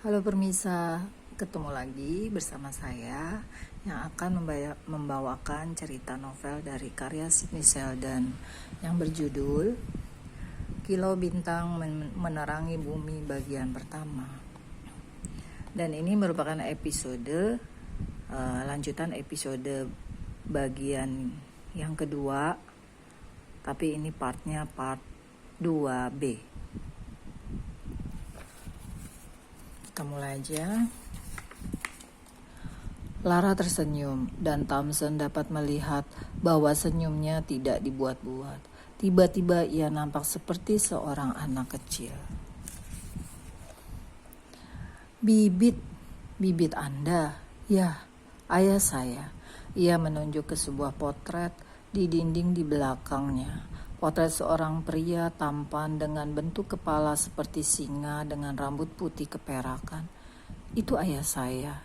Halo permisa, ketemu lagi bersama saya yang akan membawakan cerita novel dari karya Sidney Sheldon yang berjudul Kilau Bintang Menerangi Bumi bagian pertama. Dan ini merupakan episode lanjutan episode bagian yang kedua, tapi ini partnya part 2B. Kita mulai aja. Lara tersenyum dan Thompson dapat melihat bahwa senyumnya tidak dibuat-buat. Tiba-tiba ia nampak seperti seorang anak kecil. Bibit Anda? Ya, ayah saya. Ia menunjuk ke sebuah potret di dinding di belakangnya. Potret seorang pria tampan dengan bentuk kepala seperti singa dengan rambut putih keperakan. Itu ayah saya,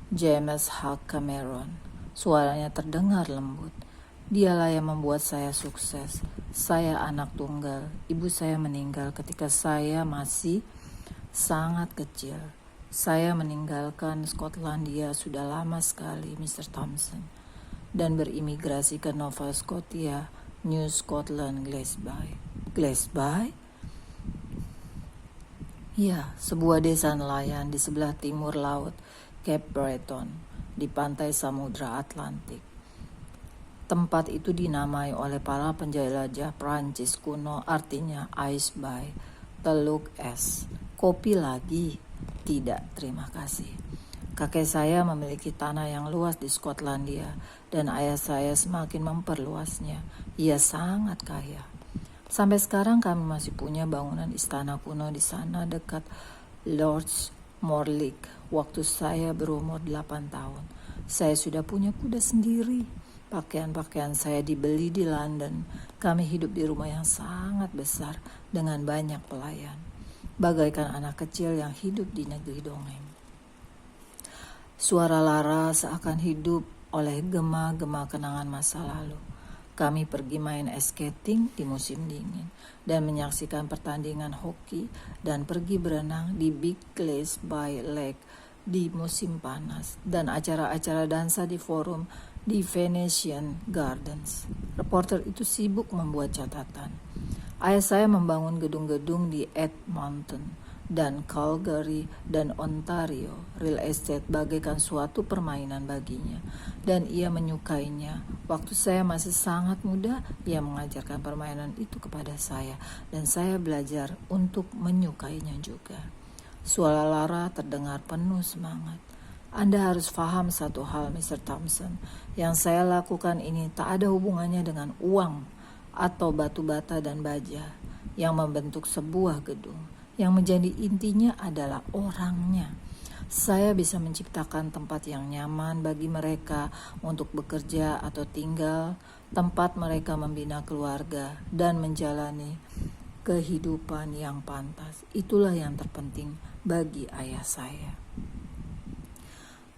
James Huck Cameron. Suaranya terdengar lembut. Dialah yang membuat saya sukses. Saya anak tunggal. Ibu saya meninggal ketika saya masih sangat kecil. Saya meninggalkan Skotlandia sudah lama sekali, Mr. Thompson, dan berimigrasi ke Nova Scotia, New Scotland, Glasby. Glasby? Ya, sebuah desa nelayan di sebelah timur laut Cape Breton, di pantai Samudra Atlantik. Tempat itu dinamai oleh para penjelajah Prancis kuno, artinya Ice Bay, Teluk Es. Kopi lagi? Tidak, terima kasih. Kakek saya memiliki tanah yang luas di Skotlandia dan ayah saya semakin memperluasnya. Ia sangat kaya. Sampai sekarang kami masih punya bangunan istana kuno di sana dekat Lord's Morlick. Waktu saya berumur 8 tahun. Saya sudah punya kuda sendiri. Pakaian-pakaian saya dibeli di London. Kami hidup di rumah yang sangat besar dengan banyak pelayan. Bagaikan anak kecil yang hidup di negeri dongeng. Suara Lara seakan hidup oleh gema-gema kenangan masa lalu. Kami pergi main ice skating di musim dingin dan menyaksikan pertandingan hoki dan pergi berenang di Big Glasby Lake di musim panas dan acara-acara dansa di forum di Venetian Gardens. Reporter itu sibuk membuat catatan. Ayah saya membangun gedung-gedung di Edmonton dan Calgary dan Ontario. Real estate bagaikan suatu permainan baginya dan ia menyukainya. Waktu saya masih sangat muda, ia mengajarkan permainan itu kepada saya dan saya belajar untuk menyukainya juga. Suara Lara terdengar penuh semangat. Anda harus paham satu hal, Mr. Thompson. Yang saya lakukan ini tak ada hubungannya dengan uang atau batu bata dan baja yang membentuk sebuah gedung. Yang menjadi intinya adalah orangnya. Saya bisa menciptakan tempat yang nyaman bagi mereka untuk bekerja atau tinggal, tempat mereka membina keluarga dan menjalani kehidupan yang pantas. Itulah yang terpenting bagi ayah saya.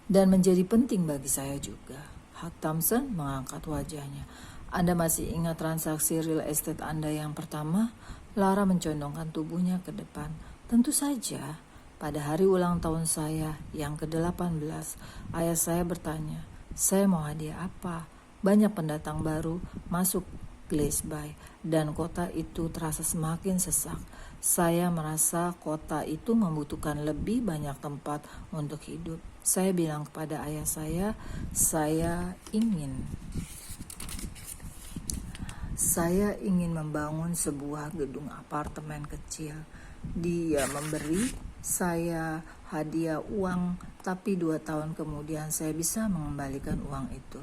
Dan menjadi penting bagi saya juga. Huck Thompson mengangkat wajahnya. Anda masih ingat transaksi real estate Anda yang pertama? Lara mencondongkan tubuhnya ke depan. Tentu saja, pada hari ulang tahun saya yang ke-18, ayah saya bertanya, saya mau hadiah apa? Banyak pendatang baru masuk Glasby dan kota itu terasa semakin sesak. Saya merasa kota itu membutuhkan lebih banyak tempat untuk hidup. Saya bilang kepada ayah saya ingin membangun sebuah gedung apartemen kecil. Dia memberi saya hadiah uang, tapi 2 tahun kemudian saya bisa mengembalikan uang itu.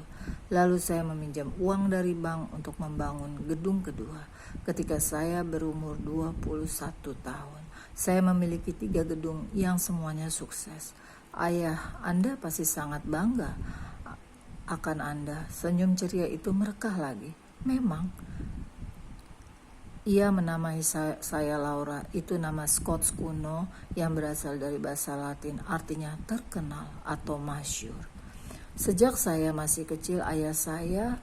Lalu saya meminjam uang dari bank untuk membangun gedung kedua. Ketika saya berumur 21 tahun, saya memiliki 3 gedung yang semuanya sukses. Ayah Anda pasti sangat bangga akan Anda. Senyum ceria itu merekah lagi. Memang. Ia menamai saya Laura. Itu nama Scots kuno yang berasal dari bahasa Latin, artinya terkenal atau masyhur. Sejak saya masih kecil, ayah saya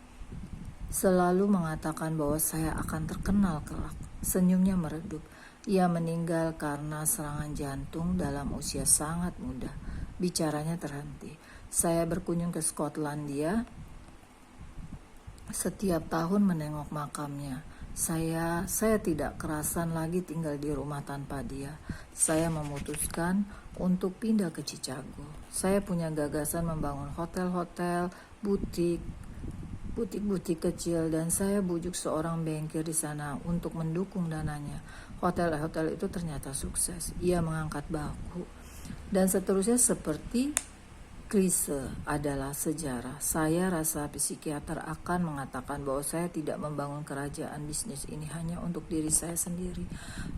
selalu mengatakan bahwa saya akan terkenal kelak. Senyumnya meredup. Ia meninggal karena serangan jantung dalam usia sangat muda. Bicaranya terhenti. Saya berkunjung ke Skotlandia setiap tahun menengok makamnya. Saya tidak kerasan lagi tinggal di rumah tanpa dia. Saya memutuskan untuk pindah ke Chicago. Saya punya gagasan membangun hotel-hotel, butik kecil, dan saya bujuk seorang bankir di sana untuk mendukung dananya. Hotel-hotel itu ternyata sukses. Ia mengangkat bahu. Dan seterusnya seperti klise adalah sejarah. Saya rasa psikiater akan mengatakan bahwa saya tidak membangun kerajaan bisnis ini hanya untuk diri saya sendiri.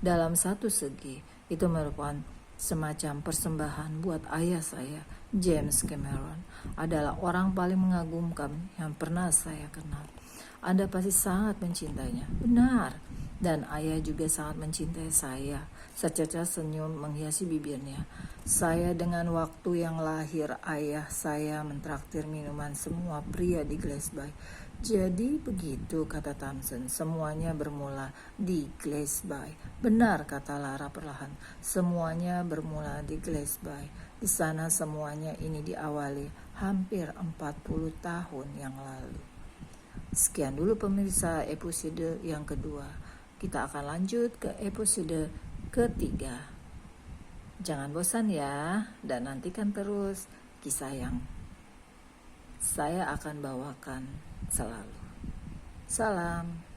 Dalam satu segi, itu merupakan semacam persembahan buat ayah saya. James Cameron adalah orang paling mengagumkan yang pernah saya kenal. Anda pasti sangat mencintainya. Benar. Dan ayah juga sangat mencintai saya. Secercah senyum menghiasi bibirnya. Saya dengan waktu yang lahir ayah saya mentraktir minuman semua pria di Glasby. Jadi begitu, kata Thompson, semuanya bermula di Glasby. Benar, kata Lara perlahan, semuanya bermula di Glasby. Di sana semuanya ini diawali hampir 40 tahun yang lalu. Sekian dulu pemirsa episode yang kedua. Kita akan lanjut ke episode ketiga. Jangan bosan ya, dan nantikan terus kisah yang saya akan bawakan selalu. Salam.